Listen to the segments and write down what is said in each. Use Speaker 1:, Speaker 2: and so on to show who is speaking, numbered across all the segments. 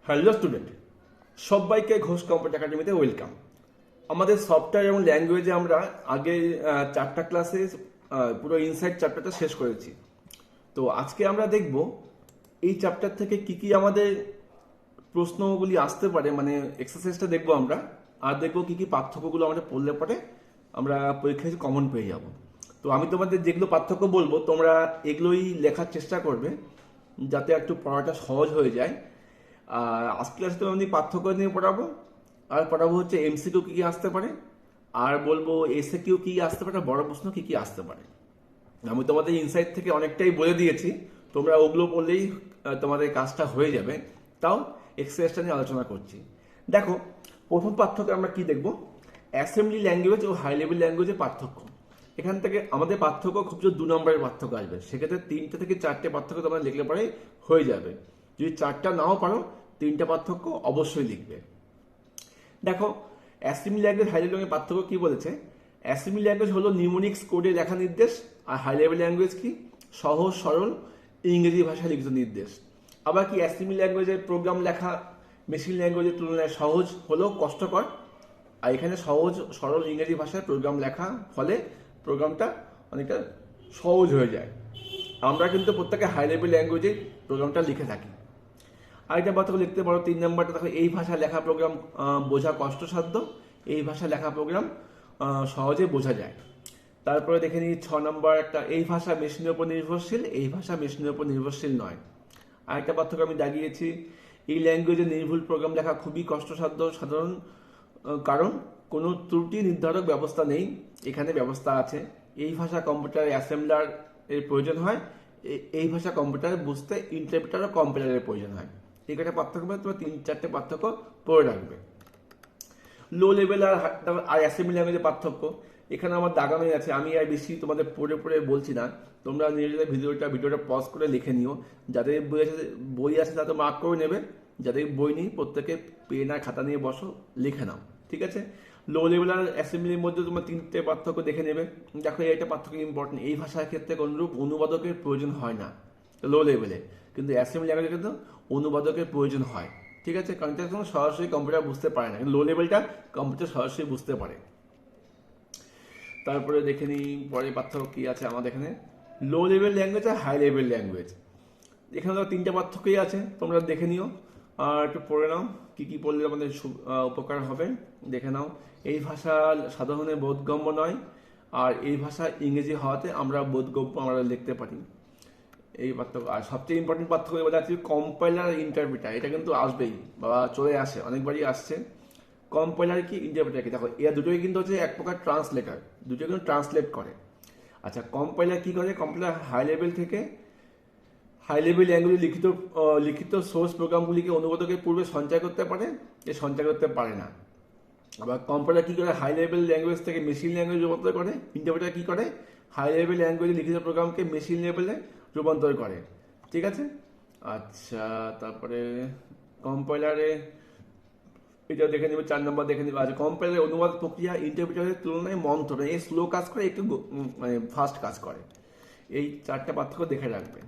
Speaker 1: Hello student, সবাইকে Ghosh computer একাডেমিতে welcome. আমাদের সফটওয়্যার এবং ল্যাঙ্গুয়েজে আমরা আগে 4টা ক্লাসে পুরো ইনসাইট চ্যাপ্টারটা শেষ করেছি। তো আজকে আমরা দেখব এই চ্যাপ্টার থেকে কি কি আমাদের প্রশ্নগুলি আসতে পারে, মানে এক্সারসাইজটা দেখবো আমরা, আর দেখবো কি কি পার্থক্যগুলো আমরা পড়লে পরে আমরা পরীক্ষায় কমন পেয়ে যাব। তো আমি তোমাদের যেগুলো পার্থক্য বলবো তোমরা এগুলোই লেখার চেষ্টা করবে যাতে একটু পড়াটা সহজ হয়ে যায়। আর আজকে ক্লাসে তো আমি পার্থক্য নিয়ে পড়াবো, আর পড়াবো হচ্ছে এমসিকিউ কি কি আসতে পারে, আর বলবো এসএ কিউ কি আসতে পারে, বড় প্রশ্ন কি কি আসতে পারে। আমি তোমাদের ইনসাইট থেকে অনেকটাই বলে দিয়েছি, তোমরা ওগুলো বললেই তোমাদের কাজটা হয়ে যাবে। তাও এক্সারসাইজটা নিয়ে আলোচনা করছি। দেখো, প্রথম পার্থক্য আমরা কি দেখব, অ্যাসেম্বলি ল্যাঙ্গুয়েজ ও হাই লেভেল ল্যাঙ্গুয়েজের পার্থক্য। এখান থেকে আমাদের পার্থক্য খুব জোর 2 নম্বরের পার্থক্য আসবে, সেক্ষেত্রে 3টে থেকে 4টে পার্থক্য তোমরা লিখলে পরে হয়ে যাবে। যদি 4টা নাও পারো 3টে পার্থক্য অবশ্যই লিখবে। দেখো, অ্যাসেম্বলি ল্যাঙ্গুয়েজ হাই লেভেল পার্থক্য কি বলেছে। অ্যাসেম্বলি ল্যাঙ্গুয়েজ হলো নিউমোনিক্স কোডে লেখা নির্দেশ, আর হাই লেভেল ল্যাঙ্গুয়েজ কি সহজ সরল ইংরেজি ভাষায় লিখিত নির্দেশ। আবার কি অ্যাসেম্বলি ল্যাঙ্গুয়েজের প্রোগ্রাম লেখা মেশিন ল্যাঙ্গুয়েজের তুলনায় সহজ হলেও কষ্টকর, আর এখানে সহজ সরল ইংরেজি ভাষায় প্রোগ্রাম লেখা ফলে প্রোগ্রামটা অনেকটা সহজ হয়ে যায়। আমরা কিন্তু প্রত্যেকে হাই লেভেল ল্যাঙ্গুয়েজে প্রোগ্রামটা লিখে থাকি। আরেকটা পার্থক্য লিখতে পারো 3 নম্বরটা, দেখো এই ভাষায় লেখা প্রোগ্রাম বোঝা কষ্টসাধ্য, এই ভাষায় লেখা প্রোগ্রাম সহজে বোঝা যায়। তারপরে দেখে নিই 6 নম্বর একটা, এই ভাষা মেশিনের উপর নির্ভরশীল, এই ভাষা মেশিনের উপর নির্ভরশীল নয়। আরেকটা পার্থক্য আমি দাগিয়েছি, এই ল্যাঙ্গুয়েজে নির্ভুল প্রোগ্রাম লেখা খুবই কষ্টসাধ্য, সাধারণ কারণ কোনো ত্রুটি নির্ধারক ব্যবস্থা নেই, এখানে ব্যবস্থা আছে। এই ভাষা কম্পিউটারে অ্যাসেম্বলার এর প্রয়োজন হয়, এই ভাষা কম্পিউটারে বুঝতে ইন্টারপ্রেটার ও কম্পিউটারের প্রয়োজন হয়। এই কটা পার্থক্য তোমরা 3-4টে পার্থক্য পড়ে রাখবে। লো লেভেল আর অ্যাসেম্বলি ল্যাঙ্গুয়েজের পার্থক্য এখানে আমার দাগানোই আছে, আমি আর বেশি তোমাদের পড়ে পড়ে বলছি না। তোমরা নিজেদের ভিডিওটা পজ করে লিখে নিও, যাদের বই আছে তাদের মার্ক করে নেবে, যাদের বই নেই প্রত্যেকে পেন আর খাতা নিয়ে বসো, লিখে নাও, ঠিক আছে। লো লেভেল আর অ্যাসেম্বলির মধ্যে তোমরা 3টে পার্থক্য দেখে নেবে। দেখো, এইটা পার্থক্য ইম্পর্টেন্ট, এই ভাষার ক্ষেত্রে কোনরূপ অনুবাদকের প্রয়োজন হয় না লো লেভেলে, কিন্তু অ্যাসেম্বলি ল্যাঙ্গুয়েজে কিন্তু অনুবাদকের প্রয়োজন হয়, ঠিক আছে, কারণ এটা সরাসরি কম্পিউটার বুঝতে পারে না, কিন্তু লো লেভেলটা কম্পিউটার সরাসরি বুঝতে পারে। তারপরে দেখে নিই পরে পার্থক্য কি আছে আমাদের এখানে, লো লেভেল ল্যাঙ্গুয়েজ আর হাই লেভেল ল্যাঙ্গুয়েজ। এখানে তো 3টে পার্থক্যই আছে, তোমরা দেখে নিও আর একটু পড়ে নাও, কি কি পড়লে আমাদের উপকার হবে দেখে নাও। এই ভাষা সাধারণে বোধগম্য নয়, আর এই ভাষা ইংরেজি হওয়াতে আমরা বোধগম্য আমরা লিখতে পারি, এই পার্থক্য। আর সবচেয়ে ইম্পর্টেন্ট পার্থক্য বলা যাচ্ছে কম্পাইলার ইন্টারপ্রিটার, এটা কিন্তু আসবেই বা চলে আসে, অনেকবারই আসছে। কম্পাইলার কি ইন্টারপ্রিটার কি, দেখো এরা দুটোই কিন্তু হচ্ছে এক প্রকার ট্রান্সলেটার, দুটোই কিন্তু ট্রান্সলেট করে। আচ্ছা, কম্পাইলার কি করে, কম্পাইলার হাই লেভেল থেকে হাই লেভেল ল্যাঙ্গুয়েজে লিখিত সোর্স প্রোগ্রামগুলিকে অনুবাদকের পূর্বে সঞ্চয় করতে পারে, এ সঞ্চয় করতে পারে না। আবার কম্পাইলার কি করে, হাই লেভেল ল্যাঙ্গুয়েজ থেকে মেশিন ল্যাঙ্গুয়েজ রূপান্তর করে। ইন্টারপ্রেটার কি করে, হাই লেভেল ল্যাঙ্গুয়েজে লিখিত প্রোগ্রামকে মেশিন লেভেলে রূপান্তর করে, ঠিক আছে। আচ্ছা, তারপরে কম্পাইলারে এটা দেখে নেবে, 4 নম্বর দেখে নেবে। আচ্ছা, কম্পাইলারের অনুবাদ প্রক্রিয়া ইন্টারপ্রেটারের তুলনায় মন্থর, এই স্লো কাজ করে, একটু মানে ফাস্ট কাজ করে। এই 4টে পার্থক্য দেখে রাখবে।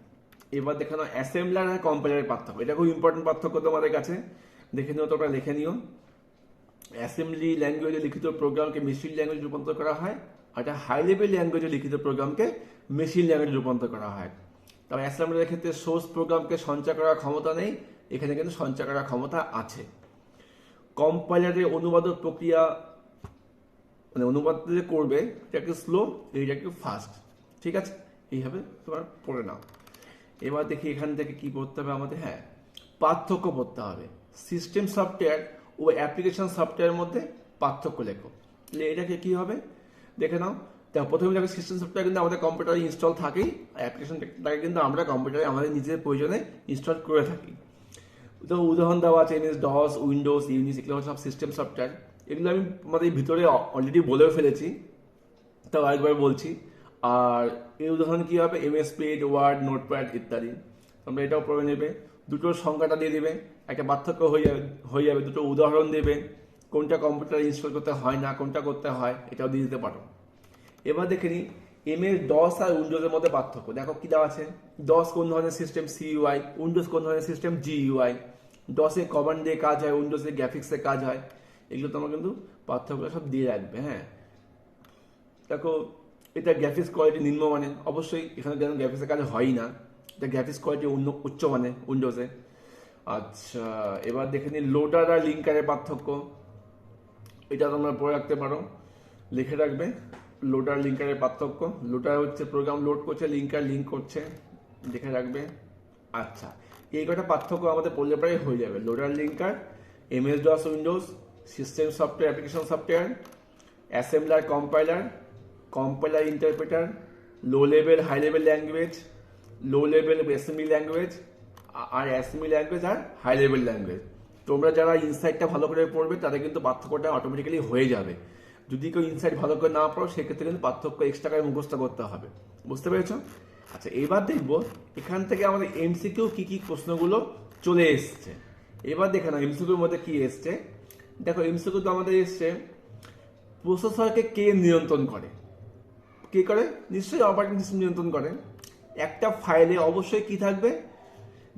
Speaker 1: এবার দেখে নাও অ্যাসেম্বলার আর কম্পাইলারের পার্থক্য, এটা খুব ইম্পর্টেন্ট পার্থক্য তোমাদের কাছে, দেখে নিও, তোমরা লিখে নিও। অ্যাসেম্বলি ল্যাঙ্গুয়েজে লিখিত প্রোগ্রামকে মেশিন ল্যাঙ্গুয়েজে রূপান্তর করা হয়, আর এটা হাই লেভেল ল্যাঙ্গুয়েজে লিখিত প্রোগ্রামকে মেশিন ল্যাঙ্গুয়েজে রূপান্তর করা হয়। তবে অ্যাসেম্বলির ক্ষেত্রে সোর্স প্রোগ্রামকে সঞ্চয় করার ক্ষমতা নেই, এখানে কিন্তু সঞ্চয় করার ক্ষমতা আছে। কম্পাইলারের অনুবাদক প্রক্রিয়া মানে অনুবাদ যে করবে এটা একটু স্লো, এইটা একটু ফাস্ট, ঠিক আছে, এইভাবে তোমার পড়ে নাও। এবার দেখি এখান থেকে কি পড়তে হবে আমাদের, হ্যাঁ পার্থক্য পড়তে হবে। সিস্টেম সফটওয়্যার ও অ্যাপ্লিকেশন সফটওয়্যারের মধ্যে পার্থক্য লেখো, তাহলে এটাকে কি হবে দেখে নাও। দেখো, প্রথমে দেখো সিস্টেম সফটওয়্যার কিন্তু আমাদের কম্পিউটারে ইনস্টল থাকেই, অ্যাপ্লিকেশনটাকে কিন্তু আমরা কম্পিউটারে আমাদের নিজের প্রয়োজনে ইনস্টল করে থাকি। তো উদাহরণ দেওয়া আছে এমএস ডস, উইন্ডোজ, ইউনিক্স, এগুলো সব সিস্টেম সফটওয়্যার। এগুলো আমি আমাদের ভিতরে অলরেডি বলেও ফেলেছি, তাও আরেকবার বলছি। আর এই উদাহরণ কি হবে, এমএস পেড, ওয়ার্ড, নোটপ্যাড ইত্যাদি, তোমরা এটাও পড়ে নেবে। দুটোর সংখ্যাটা দিয়ে দেবে, একটা পার্থক্য হয়ে যাবে, দুটো উদাহরণ দেবে, কোনটা কম্পিউটার ইনস্টল করতে হয় না, কোনটা করতে হয়, এটাও দিয়ে দিতে পারো। এবার দেখে নিই এমএস ডস আর উইন্ডোজের মধ্যে পার্থক্য। দেখো কি দেওয়া আছে, ডস কোন ধরনের সিস্টেম, সিইউআই, উইন্ডোজ কোন ধরনের সিস্টেম, জিইউআই। ডসে কমান্ড দিয়ে কাজ হয়, উইন্ডোজে গ্রাফিক্সে কাজ হয়, এগুলো তোমার কিন্তু পার্থক্য সব দিয়ে রাখবে। হ্যাঁ, দেখো এটা গ্রাফিক্স কোয়ালিটি নিম্নমানের, অবশ্যই এখানে যেন গ্রাফিক্সের কাজ হয় না, এটা গ্রাফিক্স কোয়ালিটি উচ্চমানের উইন্ডোজে। আচ্ছা, এবার দেখে নিই লোডার আর লিঙ্কারের পার্থক্য। এটা তোমরা পড়ে রাখতে পারো, লিখে রাখবে লোডার লিঙ্কারের পার্থক্য। লোডার হচ্ছে প্রোগ্রাম লোড করছে, লিঙ্কার লিঙ্ক করছে, লিখে রাখবে। আচ্ছা, এই কটা পার্থক্য আমাদের পড়লে প্রায় হয়ে যাবে। Loader linker, MS DOS Windows, system software application software, assembler compiler, compiler interpreter, low level high level language, low level assembly language, আর অ্যাসেম্বলি ল্যাঙ্গুয়েজ আর হাই লেভেল ল্যাঙ্গুয়েজ। তোমরা যারা ইনসাইটটা ভালো করে পড়বে তাদের কিন্তু পার্থক্যটা অটোমেটিক্যালি হয়ে যাবে। যদি কেউ ইনসাইট ভালো করে না পড়ো সেক্ষেত্রে কিন্তু পার্থক্য এক্সট্রা করে মুখস্থ করতে হবে। বুঝতে পেরেছো? আচ্ছা, এবার দেখবো এখান থেকে আমাদের এমসিকিউ কি কি প্রশ্নগুলো চলে এসছে। এবার দেখে না এমসিকিউর মধ্যে কি এসছে। দেখো এমসিকিউ তো আমাদের এসছে প্রসেসরকে কে নিয়ন্ত্রণ করে। কে করে? নিশ্চয়ই অপারেটিং সিস্টেম নিয়ন্ত্রণ করে। একটা ফাইলে অবশ্যই কি থাকবে,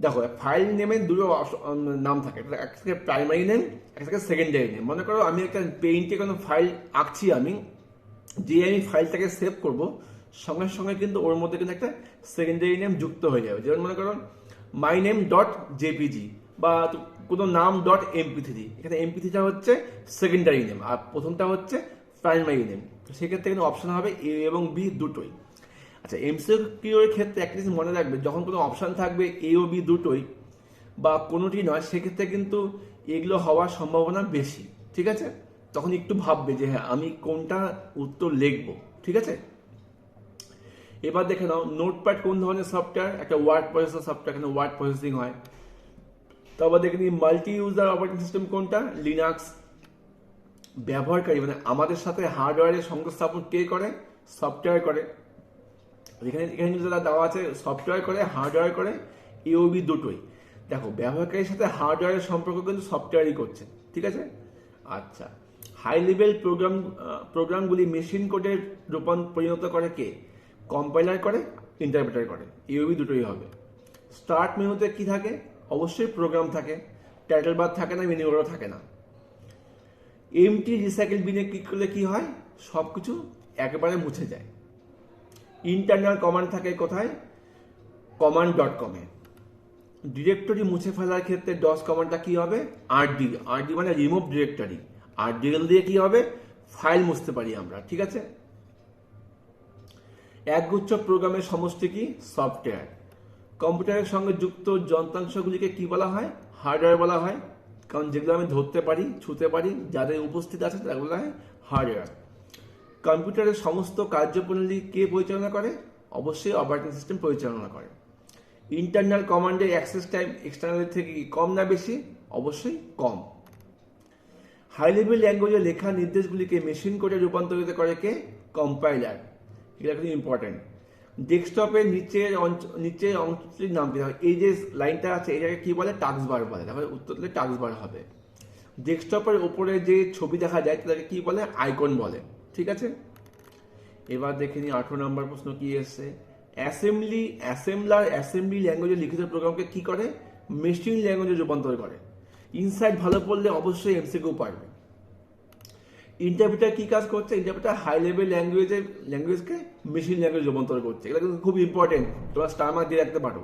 Speaker 1: দেখো ফাইল নেমে দুটো নাম থাকে, একটা থাকে প্রাইমারি নেম, একটা থাকে সেকেন্ডারি নেম। মনে করো আমি একটা পেইন্টে কোনো ফাইল আঁকছি, আমি ফাইলটাকে সেভ করব, সঙ্গে সঙ্গে কিন্তু ওর মধ্যে কিন্তু একটা সেকেন্ডারি নেম যুক্ত হয়ে যাবে। যেমন মনে করো মাই নেম ডট জেপিজি বা কোনো নাম ডট এমপি3, এখানে এমপি3টা হচ্ছে সেকেন্ডারি নেম আর প্রথমটা হচ্ছে প্রাইমারি নেম। সেক্ষেত্রে কিন্তু অপশন হবে এ এবং বি দুটোই। আচ্ছা, এমসিকিউর ক্ষেত্রে একটা জিনিস মনে রাখবে, যখন কোনো অপশন থাকবে এ ও বি দুটোই বা কোনোটি নয়, সেক্ষেত্রে কিন্তু এগুলো হওয়ার সম্ভাবনা বেশি। ঠিক আছে, তখন একটু ভাববে যে হ্যাঁ আমি কোনটা উত্তর লিখবো। ঠিক আছে, এবার দেখে নাও নোটপ্যাড কোন ধরনের সফটওয়্যার, একটা ওয়ার্ড প্রসেসর সফটওয়্যার, এখানে ওয়ার্ড প্রসেসিং হয়। তারপর দেখে নিই মাল্টি ইউজার অপারেটিং সিস্টেম কোনটা, লিনাক্স। ব্যবহারকারী মানে আমাদের সাথে হার্ডওয়্যারের সংস্থাপন কে করে, সফটওয়্যার করে। এখানে এখানে যারা দেওয়া আছে সফটওয়্যার করে, হার্ডওয়্যার করে, এওবি দুটোই। দেখো ব্যবহারকারীর সাথে হার্ডওয়্যারের সম্পর্ক কিন্তু সফটওয়্যারই করছে। ঠিক আছে, আচ্ছা, হাই লেভেল প্রোগ্রামগুলি মেশিন কোডে পরিণত করে কে, কম্পাইলার করে, ইন্টারপ্রেটার করে, এওবি দুটোই হবে। স্টার্ট মেনুতে কি থাকে, অবশ্যই প্রোগ্রাম থাকে, টাইটেল বার থাকে না, মেনু বারও থাকে না। এমটি রিসাইকেল বিনে ক্লিক করলে কি হয়, সব কিছু একেবারে মুছে যায়। ইন্টারনাল কমান্ড থাকে কোথায়, কমান্ড ডট কমে। ডিরেক্টরি মুছে ফেলার ক্ষেত্রে ডস কমান্ডটা কি হবে, আরডি। আরডি মানে রিমুভ ডিরেক্টরি। আরডিএল দিয়ে কি হবে, ফাইল মুছতে পারি আমরা। ঠিক আছে, একগুচ্ছ প্রোগ্রামের সমষ্টি কি, সফটওয়্যার। কম্পিউটারের সঙ্গে যুক্ত যন্ত্রাংশগুলিকে কি বলা হয়, হার্ডওয়্যার বলা হয়, কারণ যেগুলো আমি ধরতে পারি, ছুঁতে পারি, যাদের উপস্থিত আছে তারা বলা হয় হার্ডওয়্যার। কম্পিউটারের সমস্ত কার্যপ্রণালী কে পরিচালনা করে, অবশ্যই অপারেটিং সিস্টেম পরিচালনা করে। ইন্টারনাল কমান্ডের অ্যাক্সেস টাইম এক্সটার্নাল থেকে কম না বেশি, অবশ্যই কম। হাই লেভেল ল্যাঙ্গুয়েজে লেখা নির্দেশগুলিকে মেশিন কোডে রূপান্তরিত করে কে, কম্পাইলার। এটা খুব ইম্পর্টেন্ট। ডেস্কটপের নিচের অংশটির নাম কি হবে, এই যে লাইনটা আছে এটাকে কি বলে, টাস্ক বার বলে। তাহলে উত্তর দিলে টাস্ক বার হবে। ডেস্কটপের উপরে যে ছবি দেখা যায় তাদেরকে কি বলে, আইকন বলে। ঠিক আছে, এবার দেখে নিই 18 নম্বর প্রশ্ন কি এসছে। অ্যাসেম্বলি ল্যাঙ্গুয়েজে লিখিত প্রোগ্রামকে কি করে, মেশিন ল্যাঙ্গুয়েজে রূপান্তর করে। ইনসাইট ভালো পড়লে অবশ্যই এমসিকিউ পারবে। ইন্টারপ্রেটার কি কাজ করছে, ইন্টারপ্রেটার হাই লেভেল ল্যাঙ্গুয়েজকে মেশিন ল্যাঙ্গুয়েজ রূপান্তর করছে। এটা কিন্তু খুব ইম্পর্টেন্ট, তোমরা স্টার মার্ক দিয়ে রাখতে পারো।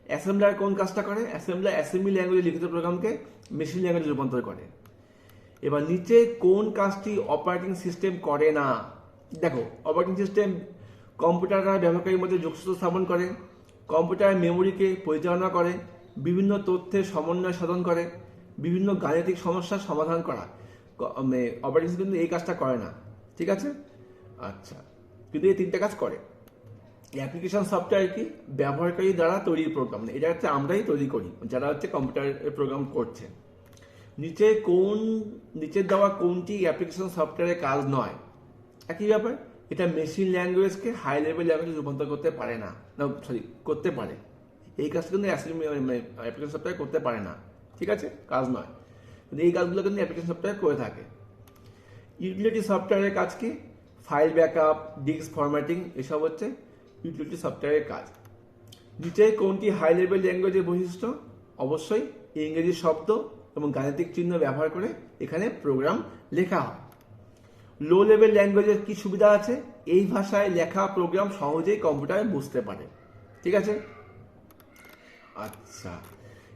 Speaker 1: অ্যাসেম্বলার কোন কাজটা করে, অ্যাসেম্বলি ল্যাঙ্গুয়েজে লিখিত প্রোগ্রামকে মেশিন ল্যাঙ্গুয়েজে রূপান্তর করে। এবার নিচে কোন কাজটি অপারেটিং সিস্টেম করে না। দেখো অপারেটিং সিস্টেম কম্পিউটার ব্যবহারকারীর মধ্যে যোগসূত্র স্থাপন করে, কম্পিউটার মেমোরিকে পরিচালনা করে, বিভিন্ন তথ্যের সমন্বয় সাধন করে, বিভিন্ন গাণিতিক সমস্যার সমাধান করা। অপারেটিং সিস্টেম কিন্তু এই কাজটা করে না। ঠিক আছে, আচ্ছা, কিন্তু এই তিনটে কাজ করে। অ্যাপ্লিকেশন সফটওয়্যার কি, ব্যবহারকারী দ্বারা তৈরি প্রোগ্রাম, এটা হচ্ছে আমরাই তৈরি করি যারা হচ্ছে কম্পিউটার প্রোগ্রাম করছে। নিচের দেওয়া কোনটি অ্যাপ্লিকেশন সফটওয়্যারের কাজ নয়, একই ব্যাপার। এটা মেশিন ল্যাঙ্গুয়েজকে হাই লেভেল ল্যাঙ্গুয়েজে রূপান্তর করতে পারে না, করতে পারে। এই কাজটা কিন্তু অ্যাপ্লিকেশন সফটওয়্যার করতে পারে না। ঠিক আছে, কাজ নয়, কিন্তু এই কাজগুলো কিন্তু অ্যাপ্লিকেশন সফটওয়্যার করে থাকে। ইউটিলিটি সফটওয়্যারের কাজ কি, ফাইল ব্যাকআপ, ডিস্ক ফরম্যাটিং, এসব হচ্ছে ইউটিলিটি সফটওয়্যারের কাজ। নিচে কোনটি হাই লেভেল ল্যাঙ্গুয়েজের বৈশিষ্ট্য, অবশ্যই ইংরেজি শব্দ এবং গাণিতিক চিহ্ন ব্যবহার করে এখানে প্রোগ্রাম লেখা হয়। লো লেভেল ল্যাঙ্গুয়েজের কি সুবিধা আছে? এই ভাষায় লেখা প্রোগ্রাম সহজেই কম্পিউটারে বুঝতে পারে। ঠিক আছে, আচ্ছা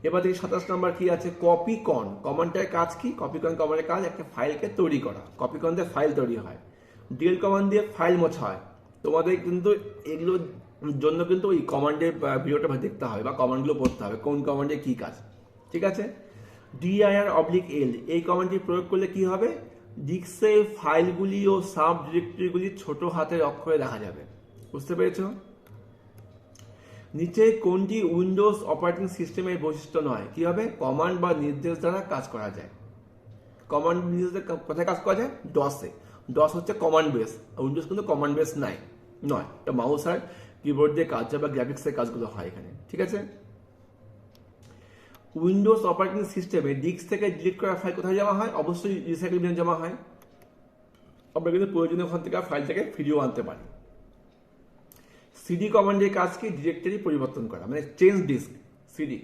Speaker 1: এবার দেখি 27 নম্বর কি আছে, কপিকন। কমান্ডের কাজ কি? কপিকন কমান্ডের কাজ একটা ফাইলকে তৈরি করা। কপিকন দিয়ে ফাইল তৈরি হয়। ডিএল কমান্ড দিয়ে ফাইল মোছা হয়। তোমাদের কিন্তু এগুলোর জন্য কিন্তু ওই কমান্ডের ভিডিওটা দেখতে হবে বা কমান্ডগুলো পড়তে হবে কোন কমান্ডে কি কাজ। ঠিক আছে, dir/l এই কমান্ডটি প্রয়োগ করলে কি হবে? ডিস্কে ফাইলগুলি ও সাব ডিরেক্টরিগুলি ছোট হাতের অক্ষরে দেখা যাবে। বুঝতে পেরেছো? নিচে কোনটি উইন্ডোজ অপারেটিং সিস্টেমের বৈশিষ্ট্য নয়? কি হবে? কমান্ড বা নির্দেশ দ্বারা কাজ করা যায়। কমান্ড নির্দেশ কোথায় কাজ করা যায়? ডসে। ডস হচ্ছে কমান্ড বেস, উইন্ডোজ কিন্তু কমান্ড বেস নয়, এটা মাউস আর কিবোর্ড দিয়ে কাজ হয় বা গ্রাফিক্সের কাজগুলো হয় এখানে। ঠিক আছে, উইন্ডোজ অপারেটিং সিস্টেমে ডিস্ক থেকে ডিলিট করা ফাইল কোথায় জমা হয়? অবশ্যই রিসাইকেল বিনে জমা হয়। আমরা কিন্তু প্রয়োজনীয় ওখান থেকে ফাইলটাকে ফিরিয়েও আনতে পারি। সিডি কমান্ডের কাজ কি? ডিরেক্টরি পরিবর্তন করা, মানে change disk, CD.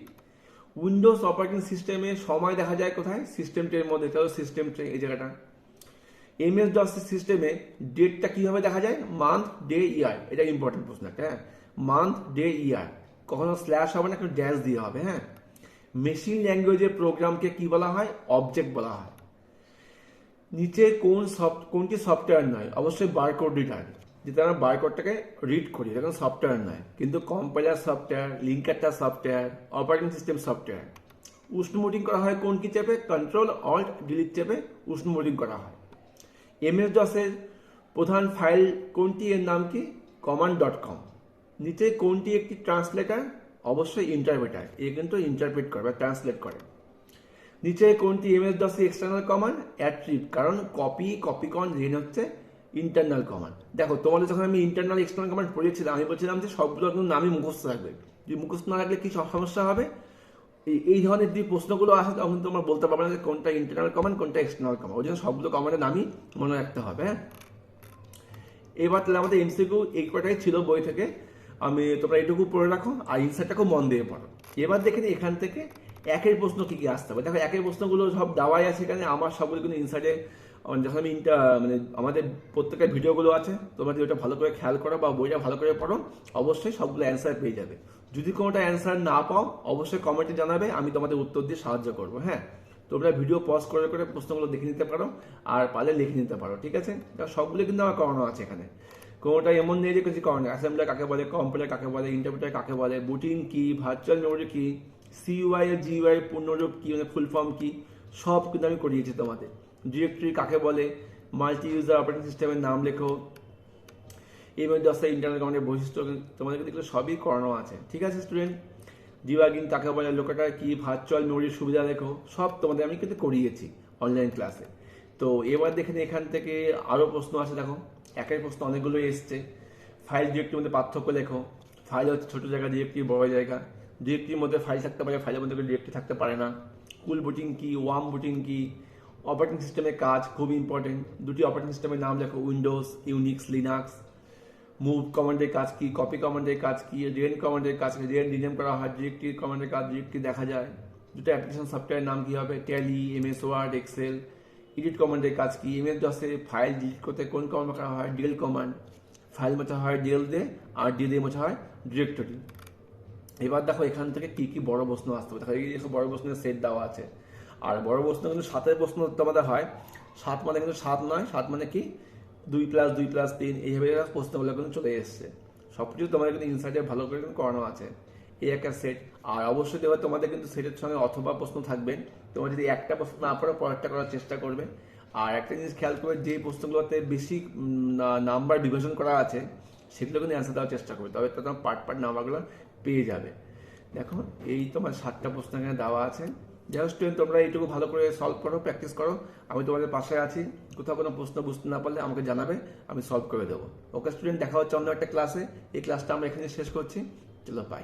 Speaker 1: Windows operating সিস্টেমে সময় দেখা যায় কোথায়? সিস্টেম ট্রের মধ্যে, তাহলে সিস্টেম ট্রে এই জায়গাটা। এমএস ডস সিস্টেমে ডেটটা কিভাবে দেখা যায়? মান্থ, ডে, ইয়ার। এটা ইম্পর্টেন্ট প্রশ্ন একটা, হ্যাঁ। মান্থ, ডে, ইয়ার, কখনো স্ল্যাশ হবে না, একটু ড্যাশ দিয়ে হবে, হ্যাঁ। মেশিন ল্যাঙ্গুয়েজের প্রোগ্রামকে কি বলা হয়? অবজেক্ট বলা হয়। নিচে কোনটি সফটওয়্যার নয়? অবশ্যই বারকোড রিডার, যেটা আমরা বারকোডটাকে রিড করি, এটা কোনো সফটওয়্যার নয়। কিন্তু কম্পাইলার সফটওয়্যার, লিঙ্কারটা সফটওয়্যার, অপারেটিং সিস্টেম সফটওয়্যার। উষ্ণ মুটিং করা হয় কোন কি চেপে? কন্ট্রোল অল্ট ডিলিট চেপে উষ্ণ মুটিং করা হয়। এমএস ডসের প্রধান ফাইল কোনটি? এর নাম কি? command.com। নিচে কোনটি একটি ট্রান্সলেটার? অবশ্যই ইন্টারপ্রেটার, এ কিন্তু ইন্টারপ্রেট করে বা ট্রান্সলেট করে। নিচে কোনটি এমএস ডসের এক্সটার্নাল কমান্ড? অ্যাট্রিব, কারণ কপিকন রেন হচ্ছে ইন্টারনাল কমান্ড। দেখো তোমাদের যখন আমি ইন্টারনাল এক্সটার্নাল কমান্ড পড়িয়েছিলাম, আমি বলছিলাম যে সবগুলো কিন্তু নামই মুখস্থ রাখবে। যদি মুখস্থ না রাখলে কি সমস্যা হবে? এই ধরনের যে প্রশ্নগুলো আসে তখন তোমরা বলতে পারবে না যে কোনটা ইন্টারনাল কমান্ড কোনটা এক্সটার্নাল কমান্ড। ওই জন্য সবগুলো কমান্ডের নামই মনে রাখতে হবে, হ্যাঁ। এবার তাহলে আমাদের এমসিকিউ এই কটাই ছিল বই থেকে। তোমরা এইটুকু পড়ে রাখো আর ইনসাইটটা খুব মন দিয়ে পড়ো। এবার দেখে নিই এখান থেকে একের প্রশ্ন কি কি আসতে হবে। দেখো একের প্রশ্নগুলো সব দেওয়াই আছে এখানে, আমার সবগুলো কিন্তু ইনসাইডে যখন আমি মানে আমাদের প্রত্যেকের ভিডিওগুলো আছে, তোমরা যদি ওটা ভালো করে খেয়াল করো বা বইটা ভালো করে পড়ো, অবশ্যই সবগুলো অ্যান্সার পেয়ে যাবে। যদি কোনোটা অ্যান্সার না পাও অবশ্যই কমেন্টে জানাবে, আমি তোমাদের উত্তর দিয়ে সাহায্য করবো, হ্যাঁ। তোমরা ভিডিও পজ করে করে প্রশ্নগুলো দেখে নিতে পারো আর পারলে লিখে নিতে পারো। ঠিক আছে, সবগুলো কিন্তু আমার করানো আছে এখানে। কোনোটা এমন নেই যে কিছু করানো। অ্যাসেম্বলার কাকে বলে, কম্পাইলার কাকে বলে, ইন্টারপ্রেটার কাকে বলে, বুটিং কি, ভার্চুয়াল মেমোরি কি, সিইউআই এর জিইউআই এর পূর্ণরূপ কি, মানে ফুল ফর্ম কি, সব কিন্তু আমি করিয়েছি তোমাদের। ডিরেক্টরি কাকে বলে, মাল্টি ইউজার অপারেটিং সিস্টেমের নাম লেখো, এই মধ্যে আসতে ইন্টারনাল কমান্ডের বৈশিষ্ট্য তোমাদের কিন্তু এগুলো সবই করানো আছে। ঠিক আছে স্টুডেন্ট, ডিবাগিং কাকে বলে, লোকেটার কি, ভার্চুয়াল মেমোরির সুবিধা লেখো, সব তোমাদের আমি কিন্তু করিয়েছি অনলাইন ক্লাসে। তো এবার দেখেন এখান থেকে আরও প্রশ্ন আছে। দেখো একের প্রশ্ন অনেকগুলো এসছে। ফাইল ডিরেক্টরির মধ্যে পার্থক্য লেখো। ফাইল হচ্ছে ছোটো জায়গা, ডিরেক্টরি বড় জায়গা। ডিরেক্টরির মধ্যে ফাইল থাকতে পারে, ফাইলের মধ্যে ডিরেক্টরি থাকতে পারে না। কুল বুটিং কি, ওয়ার্ম বুটিং কি, অপারেটিং সিস্টেমের কাজ খুব ইম্পর্টেন্ট। দুটি অপারেটিং সিস্টেমের নাম লেখো, উইন্ডোজ, ইউনিক্স, লিনাক্স। মুভ কমান্ডের কাজ কি, কপি কমান্ডের কাজ কি, রেন কমান্ডের কাজ কি, রেন রিনেম করা হয়, ডিরেক্টরি কমান্ডের কাজ ডিরেক্টরি দেখা যায়। দুটো অ্যাপ্লিকেশন সফটওয়্যারের নাম কি হবে, Tally, MS Word, Excel. Edit কমান্ডের কাজ কি, এমএস ডসে ফাইল ডিলিট করতে কোন কমান্ড করা হয়, ডিএল কমান্ড। ফাইল মোছা হয় ডিএল দিয়ে, আর ডি দিয়ে মোছা হয় ডিরেক্টরি। এবার দেখো এখান থেকে কি কি বড় প্রশ্ন আসতে হবে। দেখো এই বড় প্রশ্নের সেট দেওয়া আছে। আর বড় প্রশ্ন কিন্তু 7 প্রশ্ন তোমাদের হয়। 7 মানে কিন্তু 7 নয়, 7 মানে কি 2+2+3 এইভাবে প্রশ্নগুলো কিন্তু চলে এসছে। সবকিছু তোমাদের কিন্তু ইনসাইডে ভালো করে কিন্তু করানো আছে। এই একটা সেট। আর অবশ্যই দেবে তোমাদের কিন্তু সেটের সঙ্গে অথবা প্রশ্ন থাকবে। তোমরা যদি একটা প্রশ্ন না পারো পরেরটা করার চেষ্টা করবে। আর একটা জিনিস খেয়াল করবে, যে প্রশ্নগুলোতে বেশি নাম্বার বিভাজন করা আছে সেগুলো কিন্তু অ্যান্সার দেওয়ার চেষ্টা করবে, তবে তোমার পার্ট নাম্বারগুলো পেয়ে যাবে। দেখো এই তোমার 7টা প্রশ্ন এখানে দেওয়া আছে। যাই হোক স্টুডেন্ট, তোমরা এইটুকু ভালো করে সলভ করো, প্র্যাকটিস করো। আমি তোমাদের পাশে আছি। কোথাও কোনো প্রশ্ন বুঝতে না পারলে আমাকে জানাবে, আমি সলভ করে দেবো। ওকে স্টুডেন্ট, দেখা হচ্ছে অন্য একটা ক্লাসে। এই ক্লাসটা আমরা এখানে শেষ করছি। চলো বাই।